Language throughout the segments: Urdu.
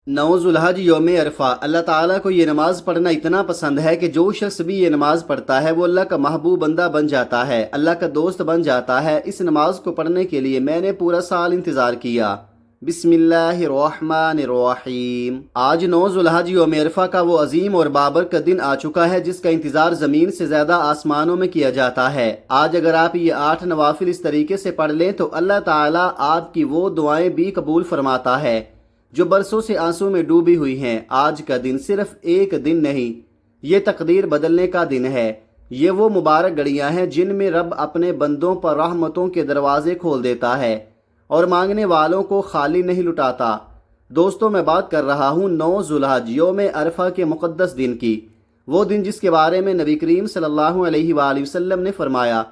نو ذوالحج یوم عرفہ اللہ تعالیٰ کو یہ نماز پڑھنا اتنا پسند ہے کہ جو شخص بھی یہ نماز پڑھتا ہے وہ اللہ کا محبوب بندہ بن جاتا ہے، اللہ کا دوست بن جاتا ہے۔ اس نماز کو پڑھنے کے لیے میں نے پورا سال انتظار کیا۔ بسم اللہ الرحمن الرحیم۔ آج 9 ذوالحج یوم عرفہ کا وہ عظیم اور بابرکت دن آ چکا ہے جس کا انتظار زمین سے زیادہ آسمانوں میں کیا جاتا ہے۔ آج اگر آپ یہ 8 نوافل اس طریقے سے پڑھ لیں تو اللہ تعالیٰ آپ کی وہ دعائیں بھی قبول فرماتا ہے جو برسوں سے آنسوں میں ڈوبی ہوئی ہیں۔ آج کا دن صرف ایک دن نہیں، یہ تقدیر بدلنے کا دن ہے۔ یہ وہ مبارک گھڑیاں ہیں جن میں رب اپنے بندوں پر رحمتوں کے دروازے کھول دیتا ہے اور مانگنے والوں کو خالی نہیں لٹاتا۔ دوستوں، میں بات کر رہا ہوں 9 ذوالحج یوم عرفہ کے مقدس دن کی، وہ دن جس کے بارے میں نبی کریم صلی اللہ علیہ وآلہ وسلم نے فرمایا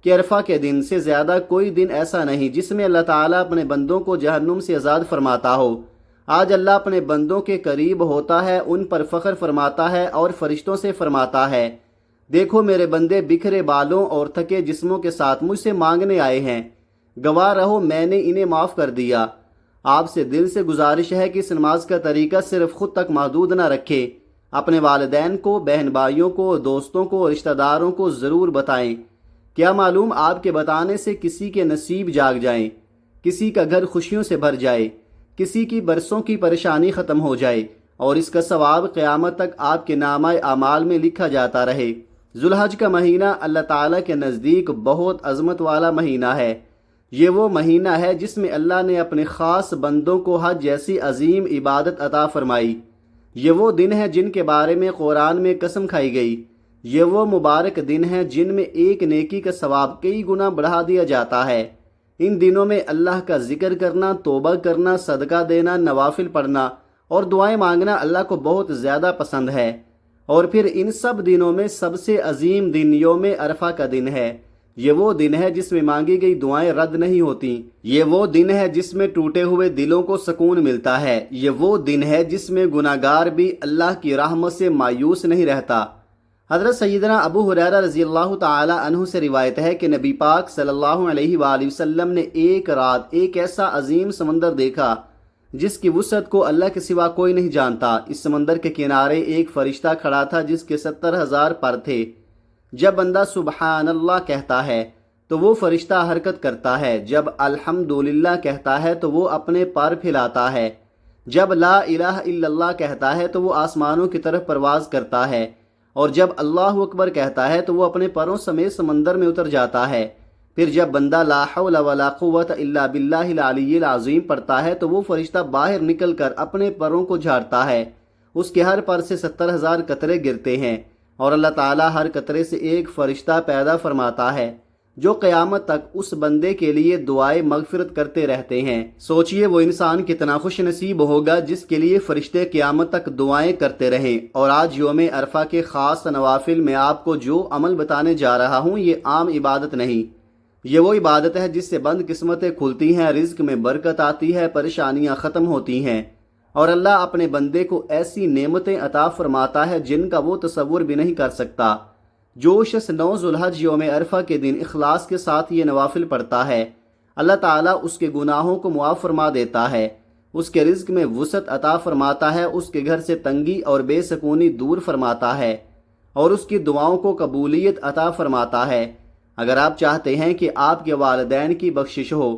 کہ عرفہ کے دن سے زیادہ کوئی دن ایسا نہیں جس میں اللہ تعالیٰ اپنے بندوں کو جہنم سے آزاد فرماتا ہو۔ آج اللہ اپنے بندوں کے قریب ہوتا ہے، ان پر فخر فرماتا ہے اور فرشتوں سے فرماتا ہے، دیکھو میرے بندے بکھرے بالوں اور تھکے جسموں کے ساتھ مجھ سے مانگنے آئے ہیں، گواہ رہو میں نے انہیں معاف کر دیا۔ آپ سے دل سے گزارش ہے کہ اس نماز کا طریقہ صرف خود تک محدود نہ رکھے، اپنے والدین کو، بہن بھائیوں کو، دوستوں کو، رشتہ داروں کو ضرور بتائیں۔ کیا معلوم آپ کے بتانے سے کسی کے نصیب جاگ جائیں، کسی کا گھر خوشیوں سے بھر جائے، کسی کی برسوں کی پریشانی ختم ہو جائے اور اس کا ثواب قیامت تک آپ کے نامہ اعمال میں لکھا جاتا رہے۔ ذوالحج کا مہینہ اللہ تعالیٰ کے نزدیک بہت عظمت والا مہینہ ہے۔ یہ وہ مہینہ ہے جس میں اللہ نے اپنے خاص بندوں کو حج جیسی عظیم عبادت عطا فرمائی۔ یہ وہ دن ہے جن کے بارے میں قرآن میں قسم کھائی گئی۔ یہ وہ مبارک دن ہیں جن میں ایک نیکی کا ثواب کئی گنا بڑھا دیا جاتا ہے۔ ان دنوں میں اللہ کا ذکر کرنا، توبہ کرنا، صدقہ دینا، نوافل پڑھنا اور دعائیں مانگنا اللہ کو بہت زیادہ پسند ہے۔ اور پھر ان سب دنوں میں سب سے عظیم دن یوم عرفہ کا دن ہے۔ یہ وہ دن ہے جس میں مانگی گئی دعائیں رد نہیں ہوتی۔ یہ وہ دن ہے جس میں ٹوٹے ہوئے دلوں کو سکون ملتا ہے۔ یہ وہ دن ہے جس میں گناہگار بھی اللہ کی رحمت سے مایوس نہیں رہتا۔ حضرت سیدنا ابو ہریرہ رضی اللہ تعالی عنہ سے روایت ہے کہ نبی پاک صلی اللہ علیہ وآلہ وسلم نے ایک رات ایک ایسا عظیم سمندر دیکھا جس کی وسعت کو اللہ کے سوا کوئی نہیں جانتا۔ اس سمندر کے کنارے ایک فرشتہ کھڑا تھا جس کے 70,000 پر تھے۔ جب بندہ سبحان اللہ کہتا ہے تو وہ فرشتہ حرکت کرتا ہے، جب الحمدللہ کہتا ہے تو وہ اپنے پر پھیلاتا ہے، جب لا الہ الا اللہ کہتا ہے تو وہ آسمانوں کی طرف پرواز کرتا ہے، اور جب اللہ اکبر کہتا ہے تو وہ اپنے پروں سمیت سمندر میں اتر جاتا ہے۔ پھر جب بندہ لا حول ولا قوت الا باللہ العلی العظیم پڑھتا ہے تو وہ فرشتہ باہر نکل کر اپنے پروں کو جھاڑتا ہے، اس کے ہر پر سے 70,000 قطرے گرتے ہیں اور اللہ تعالیٰ ہر قطرے سے ایک فرشتہ پیدا فرماتا ہے جو قیامت تک اس بندے کے لیے دعائیں مغفرت کرتے رہتے ہیں۔ سوچئے وہ انسان کتنا خوش نصیب ہوگا جس کے لیے فرشتے قیامت تک دعائیں کرتے رہیں۔ اور آج یوم عرفہ کے خاص نوافل میں آپ کو جو عمل بتانے جا رہا ہوں یہ عام عبادت نہیں، یہ وہ عبادت ہے جس سے بند قسمتیں کھلتی ہیں، رزق میں برکت آتی ہے، پریشانیاں ختم ہوتی ہیں اور اللہ اپنے بندے کو ایسی نعمتیں عطا فرماتا ہے جن کا وہ تصور بھی نہیں کر سکتا۔ جو شخص 9 ذوالحج یوم عرفہ کے دن اخلاص کے ساتھ یہ نوافل پڑھتا ہے، اللہ تعالیٰ اس کے گناہوں کو معاف فرما دیتا ہے، اس کے رزق میں وسعت عطا فرماتا ہے، اس کے گھر سے تنگی اور بے سکونی دور فرماتا ہے اور اس کی دعاؤں کو قبولیت عطا فرماتا ہے۔ اگر آپ چاہتے ہیں کہ آپ کے والدین کی بخشش ہو،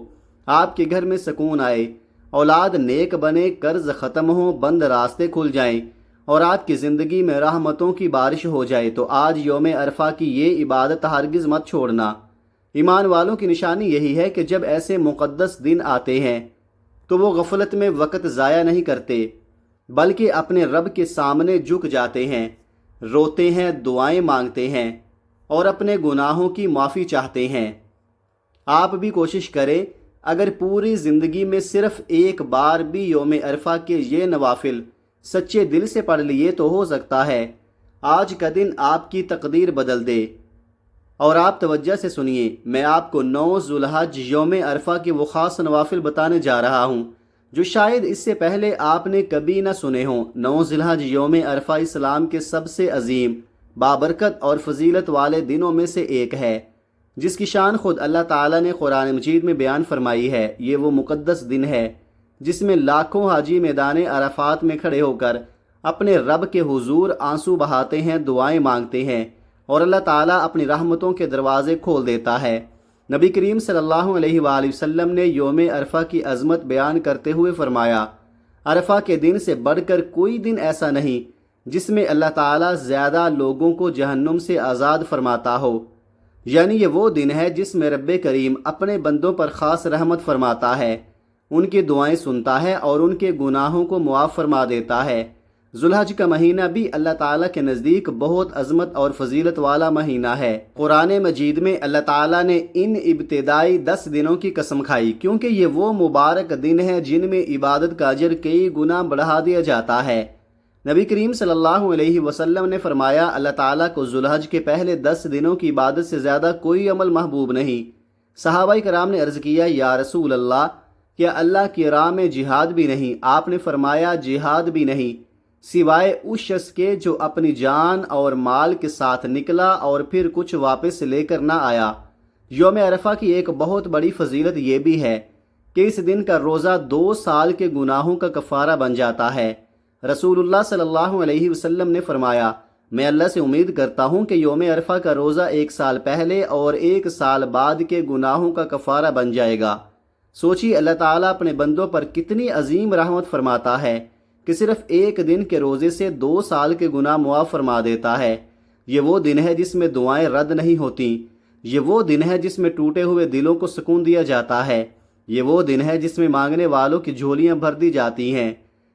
آپ کے گھر میں سکون آئے، اولاد نیک بنے، قرض ختم ہو، بند راستے کھل جائیں اور آپ کی زندگی میں رحمتوں کی بارش ہو جائے تو آج یوم عرفہ کی یہ عبادت ہرگز مت چھوڑنا۔ ایمان والوں کی نشانی یہی ہے کہ جب ایسے مقدس دن آتے ہیں تو وہ غفلت میں وقت ضائع نہیں کرتے بلکہ اپنے رب کے سامنے جھک جاتے ہیں، روتے ہیں، دعائیں مانگتے ہیں اور اپنے گناہوں کی معافی چاہتے ہیں۔ آپ بھی کوشش کریں، اگر پوری زندگی میں صرف ایک بار بھی یوم عرفہ کے یہ نوافل سچے دل سے پڑھ لیے تو ہو سکتا ہے آج کا دن آپ کی تقدیر بدل دے۔ اور آپ توجہ سے سنیے، میں آپ کو 9 ذوالحج یوم عرفہ کے وہ خاص نوافل بتانے جا رہا ہوں جو شاید اس سے پہلے آپ نے کبھی نہ سنے ہوں۔ 9 ذوالحج یوم عرفہ اسلام کے سب سے عظیم، بابرکت اور فضیلت والے دنوں میں سے ایک ہے جس کی شان خود اللہ تعالیٰ نے قرآن مجید میں بیان فرمائی ہے۔ یہ وہ مقدس دن ہے جس میں لاکھوں حاجی میدان عرفات میں کھڑے ہو کر اپنے رب کے حضور آنسو بہاتے ہیں، دعائیں مانگتے ہیں اور اللہ تعالیٰ اپنی رحمتوں کے دروازے کھول دیتا ہے۔ نبی کریم صلی اللہ علیہ وآلہ وسلم نے یوم عرفہ کی عظمت بیان کرتے ہوئے فرمایا، عرفہ کے دن سے بڑھ کر کوئی دن ایسا نہیں جس میں اللہ تعالیٰ زیادہ لوگوں کو جہنم سے آزاد فرماتا ہو، یعنی یہ وہ دن ہے جس میں رب کریم اپنے بندوں پر خاص رحمت فرماتا ہے، ان کی دعائیں سنتا ہے اور ان کے گناہوں کو معاف فرما دیتا ہے۔ ذوالحج کا مہینہ بھی اللہ تعالیٰ کے نزدیک بہت عظمت اور فضیلت والا مہینہ ہے۔ قرآن مجید میں اللہ تعالیٰ نے ان ابتدائی 10 دنوں کی قسم کھائی کیونکہ یہ وہ مبارک دن ہیں جن میں عبادت کا اجر کئی گنا بڑھا دیا جاتا ہے۔ نبی کریم صلی اللہ علیہ وسلم نے فرمایا، اللہ تعالیٰ کو ذوالحج کے پہلے 10 دنوں کی عبادت سے زیادہ کوئی عمل محبوب نہیں۔ صحابہ کرام نے عرض کیا، یا رسول اللہ، کیا اللہ کی راہ میں جہاد بھی نہیں؟ آپ نے فرمایا، جہاد بھی نہیں، سوائے اس شخص کے جو اپنی جان اور مال کے ساتھ نکلا اور پھر کچھ واپس لے کر نہ آیا۔ یوم عرفہ کی ایک بہت بڑی فضیلت یہ بھی ہے کہ اس دن کا روزہ 2 سال کے گناہوں کا کفارہ بن جاتا ہے۔ رسول اللہ صلی اللہ علیہ وسلم نے فرمایا، میں اللہ سے امید کرتا ہوں کہ یوم عرفہ کا روزہ 1 سال پہلے اور 1 سال بعد کے گناہوں کا کفارہ بن جائے گا۔ سوچیے اللہ تعالیٰ اپنے بندوں پر کتنی عظیم رحمت فرماتا ہے کہ صرف 1 دن کے روزے سے 2 سال کے گناہ معاف فرما دیتا ہے۔ یہ وہ دن ہے جس میں دعائیں رد نہیں ہوتی، یہ وہ دن ہے جس میں ٹوٹے ہوئے دلوں کو سکون دیا جاتا ہے، یہ وہ دن ہے جس میں مانگنے والوں کی جھولیاں بھر دی جاتی ہیں۔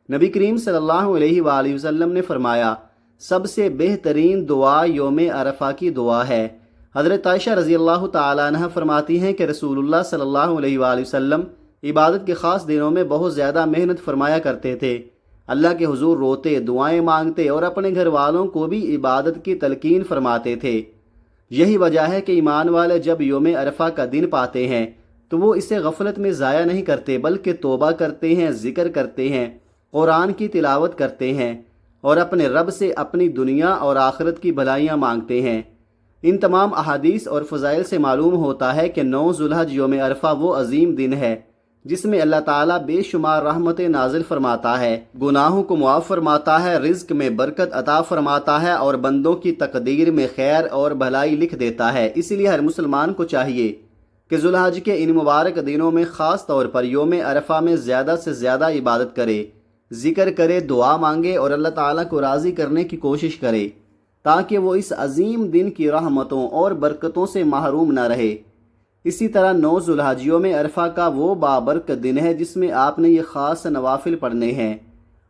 نبی کریم صلی اللہ علیہ وآلہ وسلم نے فرمایا، سب سے بہترین دعا یوم عرفہ کی دعا ہے۔ حضرت عائشہ رضی اللہ تعالیٰ عنہ فرماتی ہیں کہ رسول اللہ صلی اللہ علیہ وآلہ وسلم عبادت کے خاص دنوں میں بہت زیادہ محنت فرمایا کرتے تھے، اللہ کے حضور روتے، دعائیں مانگتے اور اپنے گھر والوں کو بھی عبادت کی تلقین فرماتے تھے۔ یہی وجہ ہے کہ ایمان والے جب یوم عرفہ کا دن پاتے ہیں تو وہ اسے غفلت میں ضائع نہیں کرتے بلکہ توبہ کرتے ہیں، ذکر کرتے ہیں، قرآن کی تلاوت کرتے ہیں اور اپنے رب سے اپنی دنیا اور آخرت کی بھلائیاں مانگتے ہیں۔ ان تمام احادیث اور فضائل سے معلوم ہوتا ہے کہ 9 ذوالحج یوم عرفہ وہ عظیم دن ہے جس میں اللہ تعالیٰ بے شمار رحمتیں نازل فرماتا ہے، گناہوں کو معاف فرماتا ہے، رزق میں برکت عطا فرماتا ہے اور بندوں کی تقدیر میں خیر اور بھلائی لکھ دیتا ہے۔ اس لیے ہر مسلمان کو چاہیے کہ ذوالحج کے ان مبارک دنوں میں خاص طور پر یوم عرفہ میں زیادہ سے زیادہ عبادت کرے، ذکر کرے، دعا مانگے اور اللہ تعالیٰ کو راضی کرنے کی کوشش کرے تاکہ وہ اس عظیم دن کی رحمتوں اور برکتوں سے محروم نہ رہے۔ اسی طرح 9 ذوالحج یوم عرفہ کا وہ بابرکت دن ہے جس میں آپ نے یہ خاص نوافل پڑھنے ہیں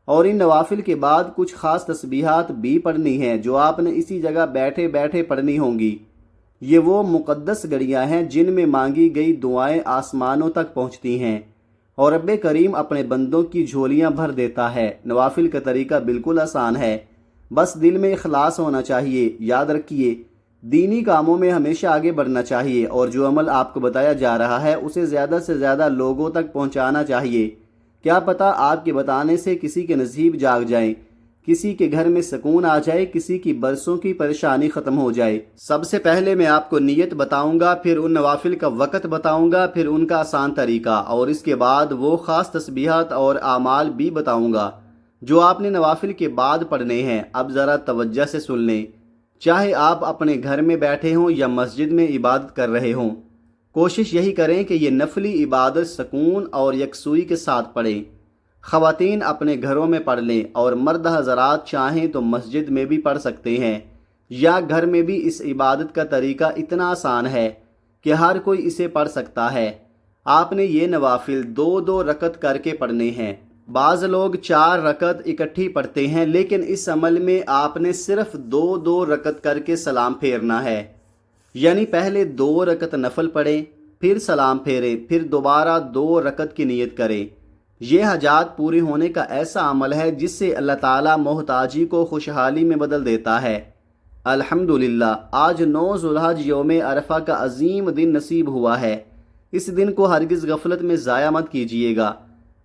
اور ان نوافل کے بعد کچھ خاص تسبیحات بھی پڑھنی ہیں جو آپ نے اسی جگہ بیٹھے بیٹھے پڑھنی ہوں گی۔ یہ وہ مقدس گھڑیاں ہیں جن میں مانگی گئی دعائیں آسمانوں تک پہنچتی ہیں اور رب کریم اپنے بندوں کی جھولیاں بھر دیتا ہے۔ نوافل کا طریقہ بالکل آسان ہے، بس دل میں اخلاص ہونا چاہیے۔ یاد رکھیے، دینی کاموں میں ہمیشہ آگے بڑھنا چاہیے اور جو عمل آپ کو بتایا جا رہا ہے اسے زیادہ سے زیادہ لوگوں تک پہنچانا چاہیے۔ کیا پتہ آپ کے بتانے سے کسی کے نصیب جاگ جائیں، کسی کے گھر میں سکون آ جائے، کسی کی برسوں کی پریشانی ختم ہو جائے۔ سب سے پہلے میں آپ کو نیت بتاؤں گا، پھر ان نوافل کا وقت بتاؤں گا، پھر ان کا آسان طریقہ اور اس کے بعد وہ خاص تسبیحات اور اعمال بھی بتاؤں گا جو آپ نے نوافل کے بعد پڑھنے ہیں۔ اب ذرا توجہ سے سن لیں، چاہے آپ اپنے گھر میں بیٹھے ہوں یا مسجد میں عبادت کر رہے ہوں، کوشش یہی کریں کہ یہ نفلی عبادت سکون اور یکسوئی کے ساتھ پڑھیں۔ خواتین اپنے گھروں میں پڑھ لیں اور مرد حضرات چاہیں تو مسجد میں بھی پڑھ سکتے ہیں یا گھر میں بھی۔ اس عبادت کا طریقہ اتنا آسان ہے کہ ہر کوئی اسے پڑھ سکتا ہے۔ آپ نے یہ نوافل 2 رکعت کر کے پڑھنے ہیں۔ بعض لوگ 4 رکعت اکٹھی پڑھتے ہیں، لیکن اس عمل میں آپ نے صرف 2 رکعت کر کے سلام پھیرنا ہے، یعنی پہلے 2 رکعت نفل پڑھیں، پھر سلام پھیریں، پھر دوبارہ 2 رکعت کی نیت کریں۔ یہ حاجات پوری ہونے کا ایسا عمل ہے جس سے اللہ تعالیٰ محتاجی کو خوشحالی میں بدل دیتا ہے۔ الحمدللہ، آج 9 ذوالحج یوم عرفہ کا عظیم دن نصیب ہوا ہے۔ اس دن کو ہرگز غفلت میں ضائع مت کیجیے گا۔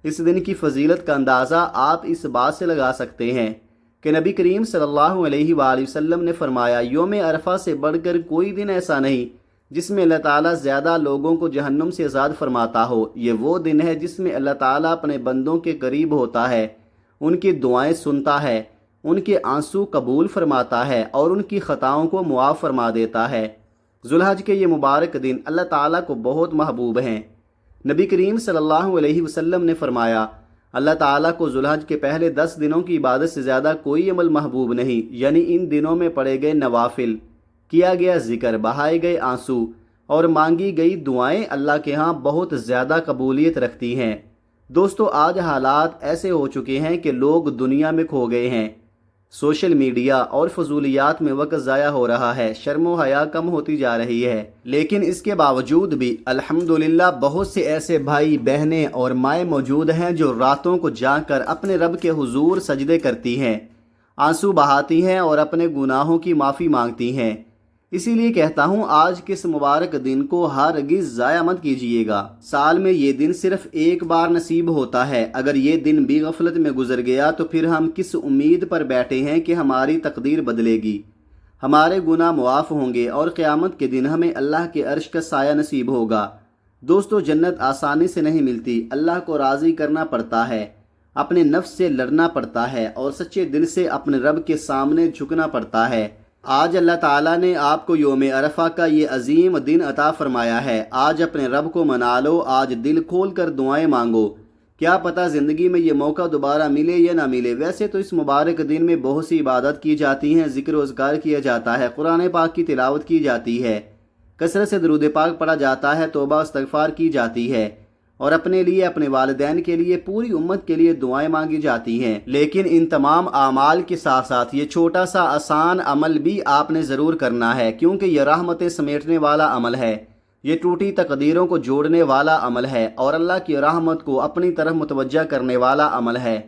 اس دن کی فضیلت کا اندازہ آپ اس بات سے لگا سکتے ہیں کہ نبی کریم صلی اللہ علیہ وآلہ وسلم نے فرمایا، یوم عرفہ سے بڑھ کر کوئی دن ایسا نہیں جس میں اللہ تعالیٰ زیادہ لوگوں کو جہنم سے آزاد فرماتا ہو۔ یہ وہ دن ہے جس میں اللہ تعالیٰ اپنے بندوں کے قریب ہوتا ہے، ان کی دعائیں سنتا ہے، ان کے آنسو قبول فرماتا ہے اور ان کی خطاؤں کو معاف فرما دیتا ہے۔ ذوالحج کے یہ مبارک دن اللہ تعالیٰ کو بہت محبوب ہیں۔ نبی کریم صلی اللہ علیہ وسلم نے فرمایا، اللہ تعالیٰ کو ذوالحج کے پہلے 10 دنوں کی عبادت سے زیادہ کوئی عمل محبوب نہیں، یعنی ان دنوں میں پڑھے گئے نوافل، کیا گیا ذکر، بہائے گئے آنسو اور مانگی گئی دعائیں اللہ کے ہاں بہت زیادہ قبولیت رکھتی ہیں۔ دوستو، آج حالات ایسے ہو چکے ہیں کہ لوگ دنیا میں کھو گئے ہیں۔ سوشل میڈیا اور فضولیات میں وقت ضائع ہو رہا ہے، شرم و حیا کم ہوتی جا رہی ہے، لیکن اس کے باوجود بھی الحمدللہ بہت سے ایسے بھائی بہنیں اور مائیں موجود ہیں جو راتوں کو جاگ کر اپنے رب کے حضور سجدے کرتی ہیں، آنسو بہاتی ہیں اور اپنے گناہوں کی معافی مانگتی ہیں۔ اسی لیے کہتا ہوں، آج کے اس مبارک دن کو ہرگز ضائع مت کیجیے گا۔ سال میں یہ دن صرف ایک بار نصیب ہوتا ہے، اگر یہ دن بھی غفلت میں گزر گیا تو پھر ہم کس امید پر بیٹھے ہیں کہ ہماری تقدیر بدلے گی، ہمارے گناہ معاف ہوں گے اور قیامت کے دن ہمیں اللہ کے عرش کا سایہ نصیب ہوگا۔ دوستو، جنت آسانی سے نہیں ملتی، اللہ کو راضی کرنا پڑتا ہے، اپنے نفس سے لڑنا پڑتا ہے اور سچے دل سے اپنے رب کے سامنے جھکنا پڑتا ہے۔ آج اللہ تعالیٰ نے آپ کو یوم عرفہ کا یہ عظیم دن عطا فرمایا ہے۔ آج اپنے رب کو منا لو، آج دل کھول کر دعائیں مانگو، کیا پتہ زندگی میں یہ موقع دوبارہ ملے یا نہ ملے۔ ویسے تو اس مبارک دن میں بہت سی عبادت کی جاتی ہیں، ذکر و اذکار کیا جاتا ہے، قرآن پاک کی تلاوت کی جاتی ہے، کثرت سے درود پاک پڑھا جاتا ہے، توبہ استغفار کی جاتی ہے اور اپنے لیے، اپنے والدین کے لیے، پوری امت کے لیے دعائیں مانگی جاتی ہیں۔ لیکن ان تمام اعمال کے ساتھ ساتھ یہ چھوٹا سا آسان عمل بھی آپ نے ضرور کرنا ہے، کیونکہ یہ رحمتیں سمیٹنے والا عمل ہے، یہ ٹوٹی تقدیروں کو جوڑنے والا عمل ہے اور اللہ کی رحمت کو اپنی طرف متوجہ کرنے والا عمل ہے۔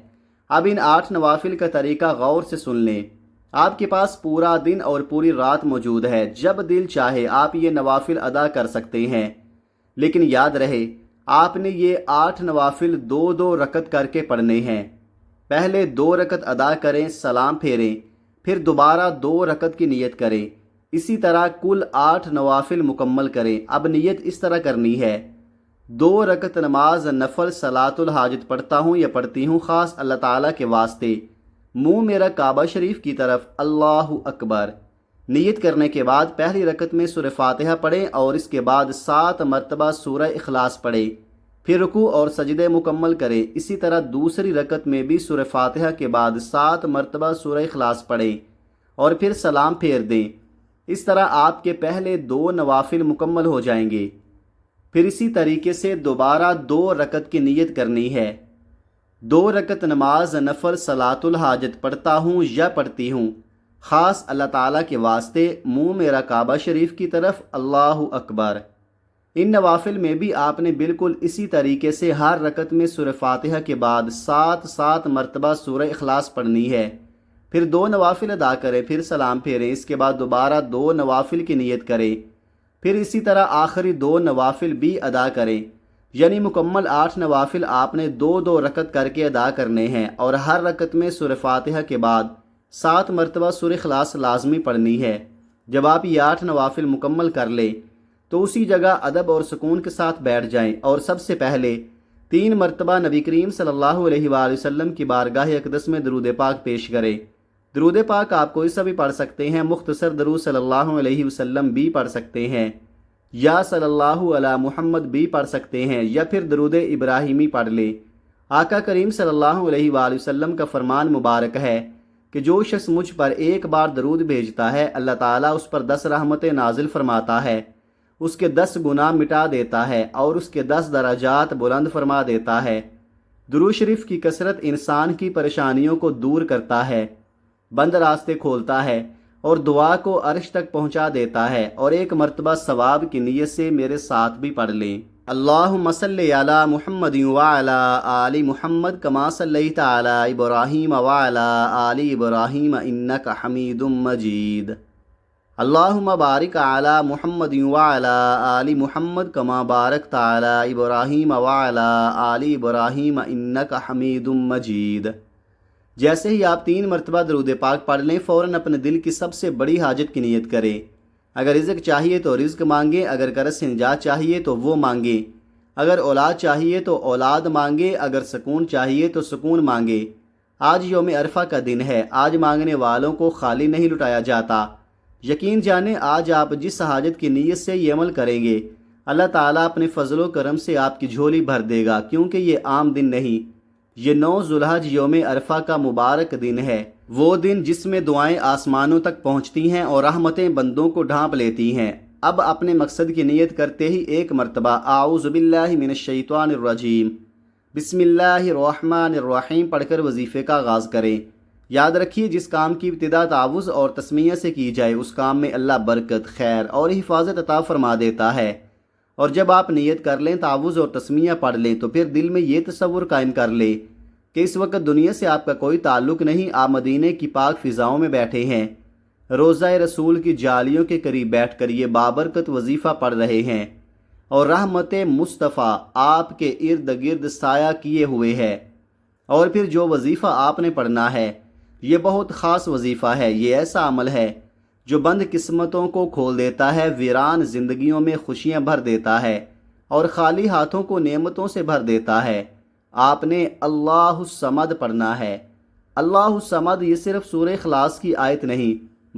اب ان 8 نوافل کا طریقہ غور سے سن لیں۔ آپ کے پاس پورا دن اور پوری رات موجود ہے، جب دل چاہے آپ یہ نوافل ادا کر سکتے ہیں، لیکن یاد رہے آپ نے یہ 8 نوافل 2 رکعت کر کے پڑھنے ہیں۔ پہلے 2 رکعت ادا کریں، سلام پھیریں، پھر دوبارہ 2 رکعت کی نیت کریں، اسی طرح کل 8 نوافل مکمل کریں۔ اب نیت اس طرح کرنی ہے، 2 رکعت نماز نفل صلاۃ الحاجت پڑھتا ہوں یا پڑھتی ہوں خاص اللہ تعالیٰ کے واسطے، منہ میرا کعبہ شریف کی طرف، اللہ اکبر۔ نیت کرنے کے بعد پہلی رکعت میں سورہ فاتحہ پڑھیں اور اس کے بعد 7 مرتبہ سورہ اخلاص پڑھیں، پھر رکوع اور سجدے مکمل کریں۔ اسی طرح دوسری رکعت میں بھی سورہ فاتحہ کے بعد 7 مرتبہ سورہ اخلاص پڑھیں اور پھر سلام پھیر دیں۔ اس طرح آپ کے پہلے 2 نوافل مکمل ہو جائیں گے۔ پھر اسی طریقے سے دوبارہ 2 رکعت کی نیت کرنی ہے، 2 رکعت نماز نفل صلاۃ الحاجت پڑھتا ہوں یا پڑھتی ہوں خاص اللہ تعالیٰ کے واسطے، منہ میرا کعبہ شریف کی طرف، اللہ اکبر۔ ان نوافل میں بھی آپ نے بالکل اسی طریقے سے ہر رکعت میں سورہ فاتحہ کے بعد 7 مرتبہ سورہ اخلاص پڑھنی ہے، پھر 2 نوافل ادا کریں، پھر سلام پھیریں، اس کے بعد دوبارہ 2 نوافل کی نیت کریں، پھر اسی طرح آخری 2 نوافل بھی ادا کریں، یعنی مکمل 8 نوافل آپ نے 2 رکعت کر کے ادا کرنے ہیں اور ہر رکعت میں سورہ فاتحہ کے بعد 7 مرتبہ سورہ اخلاص لازمی پڑھنی ہے۔ جب آپ یہ 8 نوافل مکمل کر لیں تو اسی جگہ ادب اور سکون کے ساتھ بیٹھ جائیں اور سب سے پہلے 3 مرتبہ نبی کریم صلی اللہ علیہ وآلہ وسلم کی بارگاہ اقدس میں درود پاک پیش کریں۔ درود پاک آپ کوئی سا بھی پڑھ سکتے ہیں، مختصر درود صلی اللہ علیہ وسلم بھی پڑھ سکتے ہیں یا صلی اللہ علی محمد بھی پڑھ سکتے ہیں یا پھر درود ابراہیمی پڑھ لیں۔ آقا کریم صلی اللہ علیہ وآلہ وسلم کا فرمان مبارک ہے کہ جو شخص مجھ پر ایک بار درود بھیجتا ہے، اللہ تعالیٰ اس پر 10 رحمتیں نازل فرماتا ہے، اس کے 10 گناہ مٹا دیتا ہے اور اس کے 10 درجات بلند فرما دیتا ہے۔ درود شریف کی کثرت انسان کی پریشانیوں کو دور کرتا ہے، بند راستے کھولتا ہے اور دعا کو عرش تک پہنچا دیتا ہے۔ اور ایک مرتبہ ثواب کی نیت سے میرے ساتھ بھی پڑھ لیں۔ اللہم صلی علی محمد وعلی آل محمد کما صلیت علی ابراہیم وعلی آل ابراہیم انک حمید مجید۔ اللہم بارک علی محمد وعلی آل محمد کما بارکت علی ابراہیم وعلی آل ابراہیم انک حمید مجید۔ جیسے ہی آپ 3 مرتبہ درود پاک پڑھ لیں، فوراً اپنے دل کی سب سے بڑی حاجت کی نیت کریں۔ اگر رزق چاہیے تو رزق مانگے، اگر قرض سے نجات چاہیے تو وہ مانگے، اگر اولاد چاہیے تو اولاد مانگے، اگر سکون چاہیے تو سکون مانگے۔ آج یوم عرفہ کا دن ہے، آج مانگنے والوں کو خالی نہیں لٹایا جاتا۔ یقین جانیں آج آپ جس حاجت کی نیت سے یہ عمل کریں گے، اللہ تعالیٰ اپنے فضل و کرم سے آپ کی جھولی بھر دے گا، کیونکہ یہ عام دن نہیں، یہ 9 ذوالحج یوم عرفہ کا مبارک دن ہے، وہ دن جس میں دعائیں آسمانوں تک پہنچتی ہیں اور رحمتیں بندوں کو ڈھانپ لیتی ہیں۔ اب اپنے مقصد کی نیت کرتے ہی ایک مرتبہ اعوذ باللہ من الشیطان الرجیم بسم اللہ الرحمن الرحیم پڑھ کر وظیفے کا آغاز کریں۔ یاد رکھیے جس کام کی ابتدا تعوذ اور تسمیہ سے کی جائے اس کام میں اللہ برکت، خیر اور حفاظت عطا فرما دیتا ہے۔ اور جب آپ نیت کر لیں، تعوذ اور تسمیہ پڑھ لیں تو پھر دل میں یہ تصور قائم کر لیں کہ اس وقت دنیا سے آپ کا کوئی تعلق نہیں، آپ مدینے کی پاک فضاؤں میں بیٹھے ہیں، روضہ رسول کی جالیوں کے قریب بیٹھ کر یہ بابرکت وظیفہ پڑھ رہے ہیں اور رحمت مصطفیٰ آپ کے ارد گرد سایہ کیے ہوئے ہے۔ اور پھر جو وظیفہ آپ نے پڑھنا ہے یہ بہت خاص وظیفہ ہے، یہ ایسا عمل ہے جو بند قسمتوں کو کھول دیتا ہے، ویران زندگیوں میں خوشیاں بھر دیتا ہے اور خالی ہاتھوں کو نعمتوں سے بھر دیتا ہے۔ آپ نے اللہ الصمد پڑھنا ہے۔ اللہ الصمد یہ صرف سورہ اخلاص کی آیت نہیں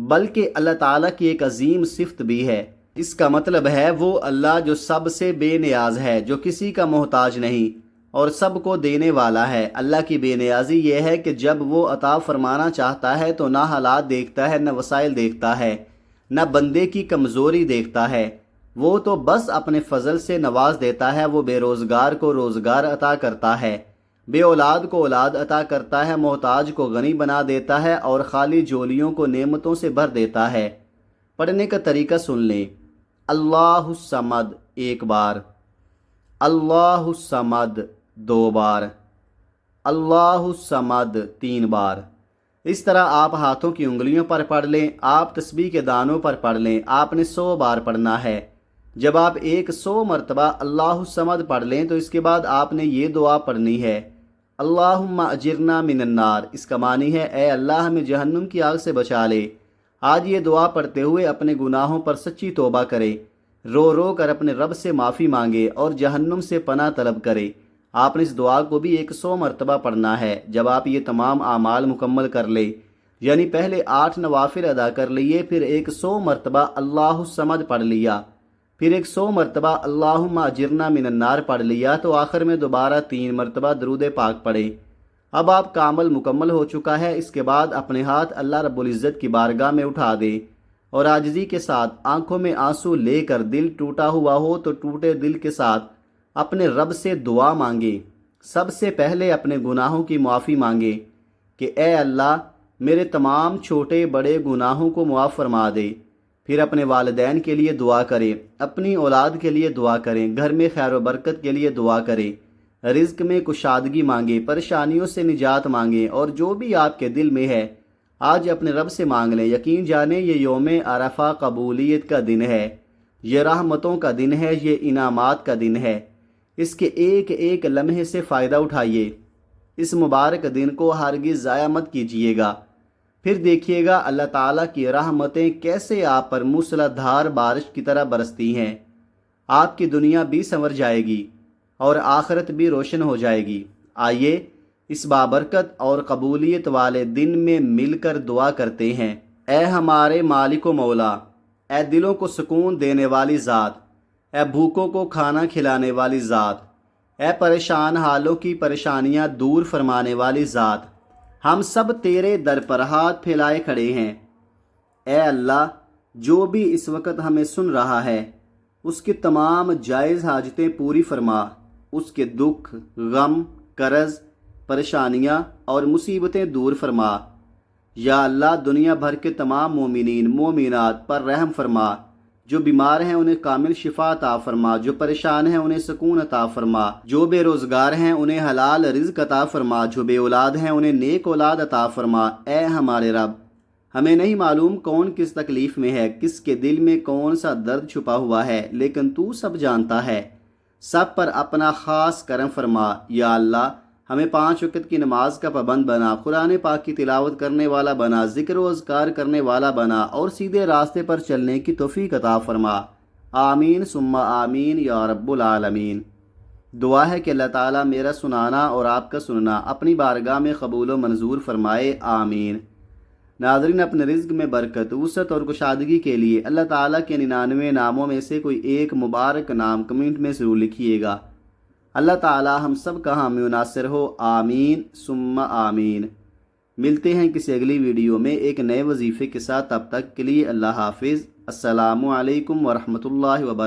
بلکہ اللہ تعالیٰ کی ایک عظیم صفت بھی ہے۔ اس کا مطلب ہے وہ اللہ جو سب سے بے نیاز ہے، جو کسی کا محتاج نہیں اور سب کو دینے والا ہے۔ اللہ کی بے نیازی یہ ہے کہ جب وہ عطا فرمانا چاہتا ہے تو نہ حالات دیکھتا ہے، نہ وسائل دیکھتا ہے، نہ بندے کی کمزوری دیکھتا ہے، وہ تو بس اپنے فضل سے نواز دیتا ہے۔ وہ بے روزگار کو روزگار عطا کرتا ہے، بے اولاد کو اولاد عطا کرتا ہے، محتاج کو غنی بنا دیتا ہے اور خالی جولیوں کو نعمتوں سے بھر دیتا ہے۔ پڑھنے کا طریقہ سن لیں۔ اللہ الصمد 1 بار، اللہ الصمد 2 بار، اللہ الصمد 3 بار۔ اس طرح آپ ہاتھوں کی انگلیوں پر پڑھ لیں، آپ تسبیح کے دانوں پر پڑھ لیں۔ آپ نے 100 بار پڑھنا ہے۔ جب آپ 100 مرتبہ اللہ الصمد پڑھ لیں تو اس کے بعد آپ نے یہ دعا پڑھنی ہے، اللہم اجرنا من النار۔ اس کا معنی ہے اے اللہ ہمیں جہنم کی آگ سے بچا لے۔ آج یہ دعا پڑھتے ہوئے اپنے گناہوں پر سچی توبہ کرے، رو رو کر اپنے رب سے معافی مانگے اور جہنم سے پناہ طلب کرے۔ آپ نے اس دعا کو بھی 100 مرتبہ پڑھنا ہے۔ جب آپ یہ تمام اعمال مکمل کر لیں، یعنی پہلے 8 نوافل ادا کر لیے، پھر 100 مرتبہ اللہ الصمد پڑھ لیا، پھر 100 مرتبہ اللہم اجرنا من النار پڑھ لیا، تو آخر میں دوبارہ 3 مرتبہ درود پاک پڑھیں۔ اب آپ کا عمل مکمل ہو چکا ہے۔ اس کے بعد اپنے ہاتھ اللہ رب العزت کی بارگاہ میں اٹھا دیں اور عاجزی کے ساتھ آنکھوں میں آنسو لے کر، دل ٹوٹا ہوا ہو تو ٹوٹے دل کے ساتھ اپنے رب سے دعا مانگے۔ سب سے پہلے اپنے گناہوں کی معافی مانگے کہ اے اللہ میرے تمام چھوٹے بڑے گناہوں کو معاف فرما دے۔ پھر اپنے والدین کے لیے دعا کریں، اپنی اولاد کے لیے دعا کریں، گھر میں خیر و برکت کے لیے دعا کریں، رزق میں کشادگی مانگیں، پریشانیوں سے نجات مانگیں، اور جو بھی آپ کے دل میں ہے آج اپنے رب سے مانگ لیں۔ یقین جانیں یہ یوم عرفہ قبولیت کا دن ہے، یہ رحمتوں کا دن ہے، یہ انعامات کا دن ہے۔ اس کے ایک ایک لمحے سے فائدہ اٹھائیے۔ اس مبارک دن کو ہرگز ضائع مت کیجیے گا۔ پھر دیکھیے گا اللہ تعالیٰ کی رحمتیں کیسے آپ پر موسلا دھار بارش کی طرح برستی ہیں۔ آپ کی دنیا بھی سنور جائے گی اور آخرت بھی روشن ہو جائے گی۔ آئیے اس بابرکت اور قبولیت والے دن میں مل کر دعا کرتے ہیں۔ اے ہمارے مالک و مولا، اے دلوں کو سکون دینے والی ذات، اے بھوکوں کو کھانا کھلانے والی ذات، اے پریشان حالوں کی پریشانیاں دور فرمانے والی ذات، ہم سب تیرے در پر ہاتھ پھیلائے کھڑے ہیں۔ اے اللہ جو بھی اس وقت ہمیں سن رہا ہے اس کی تمام جائز حاجتیں پوری فرما، اس کے دکھ، غم، قرض، پریشانیاں اور مصیبتیں دور فرما۔ یا اللہ دنیا بھر کے تمام مومنین مومنات پر رحم فرما، جو بیمار ہیں انہیں کامل شفا عطا فرما، جو پریشان ہیں انہیں سکون عطا فرما، جو بے روزگار ہیں انہیں حلال رزق عطا فرما، جو بے اولاد ہیں انہیں نیک اولاد عطا فرما۔ اے ہمارے رب، ہمیں نہیں معلوم کون کس تکلیف میں ہے، کس کے دل میں کون سا درد چھپا ہوا ہے، لیکن تو سب جانتا ہے۔ سب پر اپنا خاص کرم فرما۔ یا اللہ ہمیں 5 وقت کی نماز کا پابند بنا، قرآن پاک کی تلاوت کرنے والا بنا، ذکر و اذکار کرنے والا بنا اور سیدھے راستے پر چلنے کی توفیق عطا فرما۔ آمین ثم آمین یا رب العالمین۔ دعا ہے کہ اللہ تعالیٰ میرا سنانا اور آپ کا سننا اپنی بارگاہ میں قبول و منظور فرمائے، آمین۔ ناظرین، اپنے رزق میں برکت، وسعت اور کشادگی کے لیے اللہ تعالیٰ کے 99 ناموں میں سے کوئی ایک مبارک نام کمنٹ میں ضرور لکھیے گا۔ اللہ تعالیٰ ہم سب کا حامی و ناصر ہو، آمین ثم آمین۔ ملتے ہیں کسی اگلی ویڈیو میں ایک نئے وظیفے کے ساتھ، تب تک کے لیے اللہ حافظ۔ السلام علیکم ورحمۃ اللہ وبرکاتہ۔